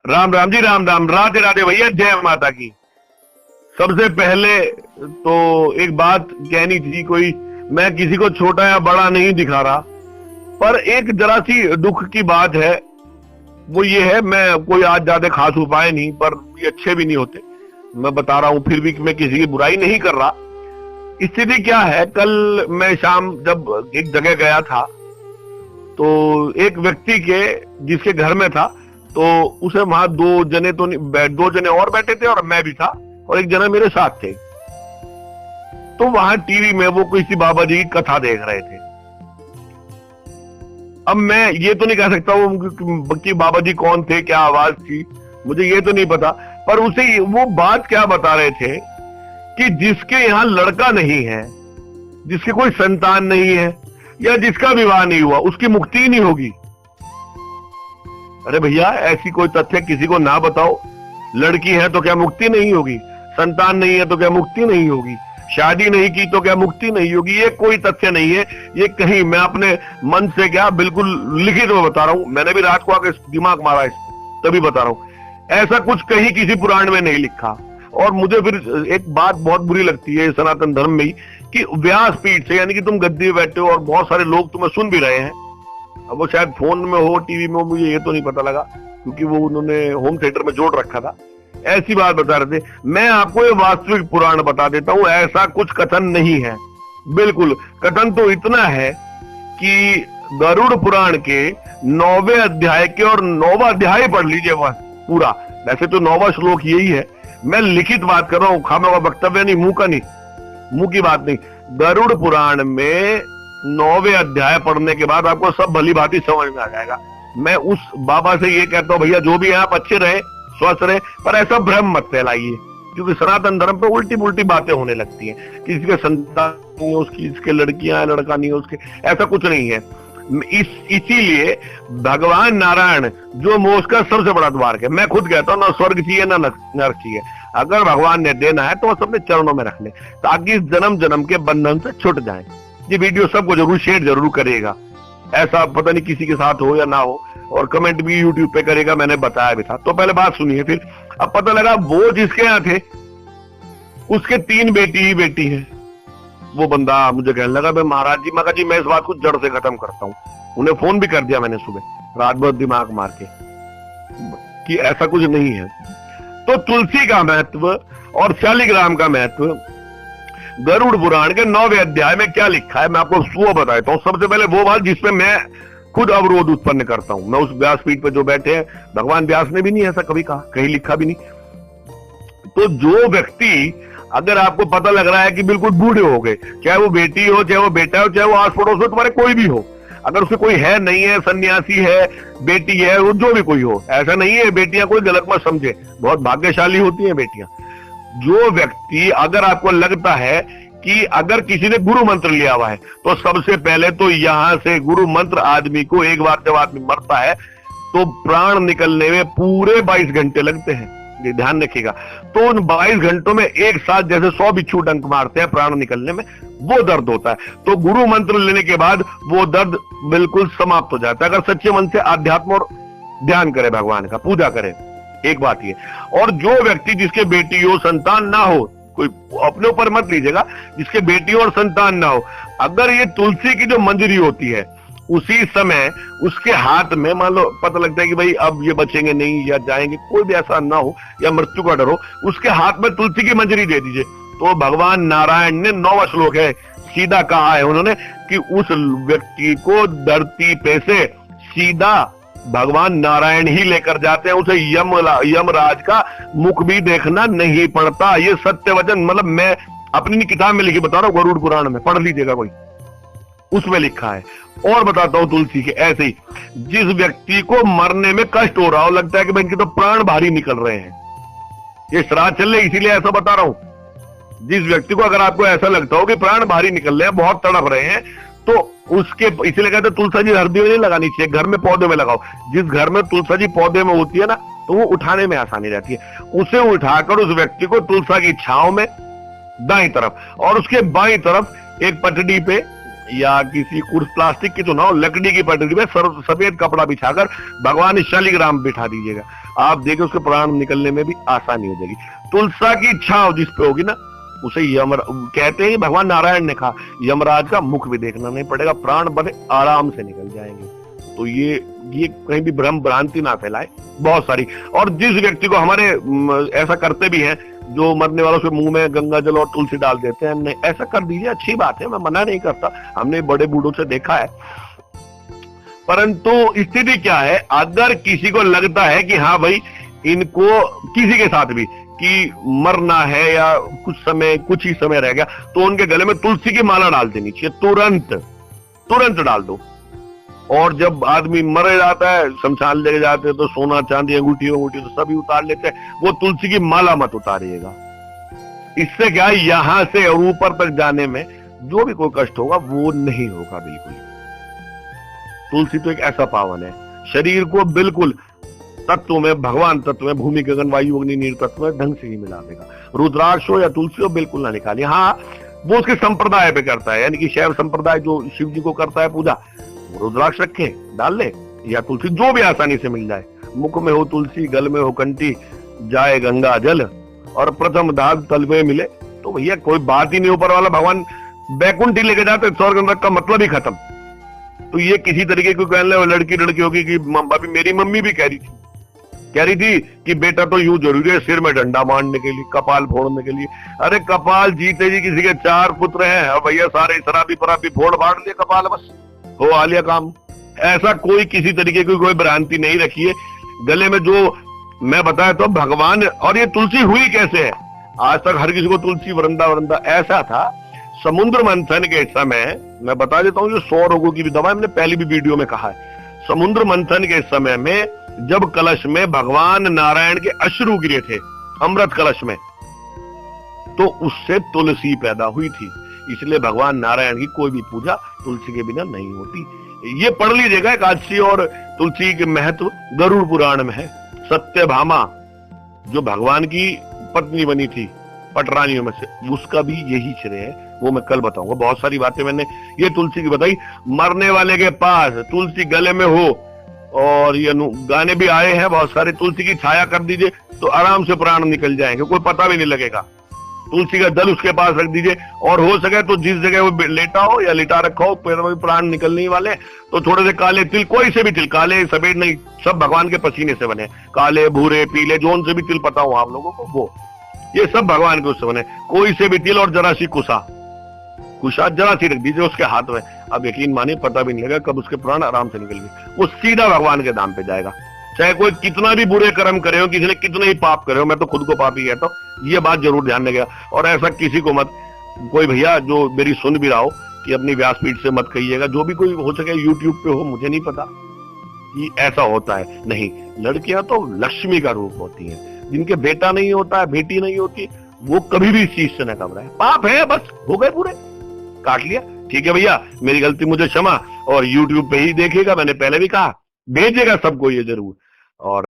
राम राम जी, राम राम, राधे राधे भैया, जय माता की। सबसे पहले तो एक बात कहनी थी, कोई मैं किसी को छोटा या बड़ा नहीं दिखा रहा, पर एक जरा सी दुख की बात है। वो ये है, मैं कोई आज ज्यादा खास उपाय नहीं, पर ये अच्छे भी नहीं होते, मैं बता रहा हूं, फिर भी मैं किसी की बुराई नहीं कर रहा। स्थिति क्या है, कल मैं शाम जब एक जगह गया था, तो एक व्यक्ति के जिसके घर में था, तो उसे वहां दो जने तो नहीं, दो जने और बैठे थे और मैं भी था, और एक जना मेरे साथ थे। तो वहां टीवी में वो किसी बाबा जी की कथा देख रहे थे। अब मैं ये तो नहीं कह सकता वो कि बाबा जी कौन थे, क्या आवाज थी, मुझे ये तो नहीं पता, पर उसे वो बात क्या बता रहे थे कि जिसके यहाँ लड़का नहीं है, जिसके कोई संतान नहीं है, या जिसका विवाह नहीं हुआ, उसकी मुक्ति नहीं होगी। अरे भैया, ऐसी कोई तथ्य किसी को ना बताओ। लड़की है तो क्या मुक्ति नहीं होगी? संतान नहीं है तो क्या मुक्ति नहीं होगी? शादी नहीं की तो क्या मुक्ति नहीं होगी? ये कोई तथ्य नहीं है, ये कहीं मैं अपने मन से क्या बिल्कुल लिखित में बता रहा हूं। मैंने भी रात को आकर दिमाग मारा इस तभी बता रहा हूं, ऐसा कुछ कहीं किसी पुराण में नहीं लिखा। और मुझे फिर एक बात बहुत बुरी लगती है सनातन धर्म में ही, कि व्यासपीठ से, यानी कि तुम गद्दी में बैठे हो और बहुत सारे लोग तुम्हें सुन भी रहे हैं। अब वो शायद फोन में हो, टीवी में हो, मुझे ये तो नहीं पता लगा, क्योंकि वो उन्होंने होम थिएटर में जोड़ रखा था। ऐसी बात बता रहे थे। मैं आपको ये वास्तविक पुराण बता देता हूं, ऐसा कुछ कथन नहीं है। बिल्कुल, कथन तो इतना है कि गरुड़ पुराण के 9वें अध्याय के, और 9वां अध्याय पढ़ लीजिए वह पूरा। वैसे तो 9वां श्लोक यही है, मैं लिखित बात कर रहा हूं, खामा वक्तव्य नहीं, मुंह का नहीं, मुंह की बात नहीं। गरुड़ पुराण में 9वें अध्याय पढ़ने के बाद आपको सब भली भांति समझ में आ जाएगा। मैं उस बाबा से ये कहता हूं, भैया जो भी है आप अच्छे रहे, स्वस्थ रहे, पर ऐसा भ्रम मत फैलाइए, क्योंकि सनातन धर्म पे उल्टी पुल्टी बातें होने लगती हैं। किसी के संतान नहीं है उसकी, इसके लड़कियां लड़का नहीं है उसके, ऐसा कुछ नहीं है। इसीलिए भगवान नारायण जो मोक्ष का सबसे बड़ा द्वार है, मैं खुद कहता हूं, ना स्वर्ग चाहिए ना नरक चाहिए। अगर भगवान ने देना है तो वह अपने चरणों में रख ले, ताकि इस जन्म जन्म के बंधन से छुट जाए। ये वीडियो सबको जरूर शेयर जरूर करिएगा, ऐसा पता नहीं किसी के साथ हो या ना हो, और कमेंट भी यूट्यूब पे करेगा, मैंने बताया भी था। तो पहले बात सुनिए, फिर अब पता लगा वो जिसके यहाँ थे उसके 3 बेटी ही बेटी है। वो बंदा मुझे कहने लगा, मैं महाराज जी, मगर जी मैं इस बात को जड़ से खत्म करता हूँ। उन्हें फोन भी कर दिया मैंने सुबह, रात भर दिमाग मार के, कि ऐसा कुछ नहीं है। तो तुलसी का महत्व और शालिग्राम का महत्व गरुड़ पुराण के 9वें अध्याय में क्या लिखा है, मैं आपको वो बताता हूँ। सबसे पहले वो बात जिसमें मैं खुद अवरोध उत्पन्न करता हूं। मैं उस व्यासपीठ पे जो बैठे हैं, भगवान व्यास ने भी नहीं ऐसा कभी कहा, कहीं लिखा भी नहीं। तो जो व्यक्ति, अगर आपको पता लग रहा है कि बिल्कुल बूढ़े हो गए, चाहे वो बेटी हो, चाहे वो बेटा हो, चाहे वो आस पड़ोस हो, तुम्हारे कोई भी हो, अगर उससे कोई है नहीं है, सन्यासी है, बेटी है, वो जो भी कोई हो, ऐसा नहीं है, बेटियां कोई गलत मत समझे, बहुत भाग्यशाली होती है बेटियां। जो व्यक्ति, अगर आपको लगता है कि अगर किसी ने गुरु मंत्र लिया हुआ है, तो सबसे पहले तो यहां से गुरु मंत्र आदमी को, एक बार जब आदमी मरता है तो प्राण निकलने में पूरे 22 घंटे लगते हैं, ये ध्यान रखिएगा। तो उन 22 घंटों में एक साथ जैसे 100 बिच्छू डंक मारते हैं प्राण निकलने में, वो दर्द होता है। तो गुरु मंत्र लेने के बाद वो दर्द बिल्कुल समाप्त हो जाता है, अगर सच्चे मन से आध्यात्म और ध्यान करे, भगवान का पूजा करे। एक बात ये, और जो व्यक्ति जिसके बेटी हो, संतान ना हो, कोई अपने ऊपर मत लीजिएगा, जिसके बेटी और संतान ना हो, अगर ये तुलसी की जो मंजरी होती है, उसी समय उसके हाथ में, मान लो पता लगता है कि भाई अब ये बचेंगे नहीं या जाएंगे, कोई भी ऐसा ना हो, या मृत्यु का डर हो, उसके हाथ में तुलसी की मंजरी दे दीजिए। तो भगवान नारायण ने 9वां श्लोक है, सीधा कहा है उन्होंने कि उस व्यक्ति को धरती पे से सीधा भगवान नारायण ही लेकर जाते हैं, उसे यमराज का मुख भी देखना नहीं पड़ता। ये सत्य वचन, मतलब मैं अपनी किताब में लिखी बता रहा हूं, गरुड़ पुराण में, पढ़ लीजिएगा कोई, उसमें लिखा है। और बताता हूं तुलसी के ऐसे ही, जिस व्यक्ति को मरने में कष्ट हो रहा हो, लगता है कि भाई इनके तो प्राण भारी निकल रहे हैं, ये श्राद्ध चल रहे, इसीलिए ऐसा बता रहा हूं। जिस व्यक्ति को, अगर आपको ऐसा लगता हो कि प्राण भारी निकल रहे हैं, बहुत तड़प रहे हैं, तो उसके, इसलिए कहते तुलसी जी हरदी में नहीं लगानी चाहिए, घर में पौधे में लगाओ। जिस घर में तुलसी जी पौधे में होती है ना, तो वो उठाने में आसानी रहती है। उसे उठाकर उस व्यक्ति को तुलसी की छांव में दाईं तरफ, और उसके बाईं तरफ एक पटड़ी पे या किसी कुर्स प्लास्टिक की तो ना हो, लकड़ी की पटरी में सफेद कपड़ा बिछाकर भगवान शालिग्राम बिठा दीजिएगा, आप देखिए उसके प्राण निकलने में भी आसानी हो जाएगी। तुलसा की छांव जिस पे होगी ना, उसे कहते हैं भगवान नारायण ने कहा यमराज का मुख भी देखना नहीं पड़ेगा, प्राण बड़े आराम से निकल जाएंगे। तो ये कहीं भी भ्रम भ्रांति ना फैलाए बहुत सारी। और जिस व्यक्ति को हमारे ऐसा करते भी हैं जो मरने वालों के मुंह में गंगा जल और तुलसी डाल देते हैं, नहीं ऐसा कर दीजिए, अच्छी बात है, मैं मना नहीं करता, हमने बड़े बूढ़ों से देखा है। परंतु स्थिति क्या है, अगर किसी को लगता है कि हाँ भाई इनको किसी के साथ भी कि मरना है या कुछ ही समय रह गया, तो उनके गले में तुलसी की माला डाल देनी चाहिए, तुरंत डाल दो। और जब आदमी मर जाता है, शमशान लेके जाते हैं तो सोना चांदी अंगूठी तो सभी उतार लेते हैं, वो तुलसी की माला मत उतारिएगा। इससे क्या है, यहां से और ऊपर तक जाने में जो भी कोई कष्ट होगा वो नहीं होगा बिल्कुल। तुलसी तो एक ऐसा पावन है, शरीर को बिल्कुल तत्व में, भगवान तत्व में, भूमि गगन वायु अग्नि नीर तत्व में ढंग से ही मिला देगा। रुद्राक्ष हो या तुलसी हो बिल्कुल ना निकालिए। हाँ, वो उसके संप्रदाय पे करता है, यानी कि शैव संप्रदाय जो शिव जी को करता है पूजा, रुद्राक्ष रखे डाल ले या तुलसी, जो भी आसानी से मिल जाए। मुख में हो तुलसी, गल में हो कंठी, जाए गंगा जल और प्रथम धाग तल में मिले, तो भैया कोई बात ही नहीं, ऊपर वाला भगवान बैकुंठ ही लेके जाते, स्वर्ग नरक का मतलब ही खत्म। तो ये किसी तरीके की कहने लड़की होगी कि अभी मेरी मम्मी भी कह रही थी कि बेटा तो यूं जरूरी है सिर में डंडा मारने के लिए, कपाल फोड़ने के लिए। अरे कपाल जीते जी किसी के 4 पुत्र हैं, अब भैया सारे शराबी पराबी फोड़ फाड़ लिए कपाल, बस हो आ लिया काम। ऐसा कोई किसी तरीके की कोई भ्रांति नहीं रखिए। गले में जो मैं बताया तो भगवान, और ये तुलसी हुई कैसे है, आज तक हर किसी को तुलसी वृंदा ऐसा था। समुद्र मंथन के समय मैं बता देता हूँ, जो 100 रोगों की भी दवा हमने पहले भी वीडियो में कहा है। समुद्र मंथन के समय में जब कलश में भगवान नारायण के अश्रु गिरे थे, अमृत कलश में, तो उससे तुलसी पैदा हुई थी। इसलिए भगवान नारायण की कोई भी पूजा तुलसी के बिना नहीं होती। ये पढ़ लीजिएगा, एकादशी और तुलसी के महत्व गरुड़ पुराण में है। सत्यभामा जो भगवान की पत्नी बनी थी पटरानियों में से, उसका भी यही श्रेय है, वो मैं कल बताऊंगा। बहुत सारी बातें मैंने ये तुलसी की बताई। मरने वाले के पास तुलसी गले में हो, और ये गाने भी आए हैं बहुत सारे, तुलसी की छाया कर दीजिए तो आराम से प्राण निकल जाएंगे, कोई पता भी नहीं लगेगा। तुलसी का दल उसके पास रख दीजिए, और हो सके तो जिस जगह वो लेटा हो या लिटा रखा हो, पैर में प्राण निकलने वाले, तो थोड़े से काले तिल, कोई से भी तिल, काले सफेद नहीं, सब भगवान के पसीने से बने, काले भूरे पीले जोन से भी तिल पता हो आप लोगों को, वो ये सब भगवान के उससे बने, कोई से भी तिल। और जरा सी कुशा जरा सी रख दीजिए उसके हाथ में, अब यकीन मानिए पता भी नहीं लगेगा कब उसके प्राण आराम से निकल गए, वो सीधा भगवान के दाम पे जाएगा। चाहे कोई कितना भी बुरे कर्म करे हो, किसी ने कितने ही पाप करे हो, मैं तो खुद को पापी कहता हूं, ये बात जरूर ध्यान रखिएगा। और ऐसा किसी को मत, कोई भैया जो मेरी सुन भी रहा हो, कि अपनी व्यासपीठ से मत कहिएगा, जो भी कोई हो सके यूट्यूब पे हो, मुझे नहीं पता कि ऐसा होता है, नहीं। लड़कियां तो लक्ष्मी का रूप होती हैं, जिनके बेटा नहीं होता है, बेटी नहीं होती, वो कभी भी इस चीज से न घबराए। पाप है, बस हो गए पूरे, काट लिया, ठीक है भैया, मेरी गलती, मुझे क्षमा। और यूट्यूब पे ही देखिएगा, मैंने पहले भी कहा, भेजिएगा सबको ये जरूर। और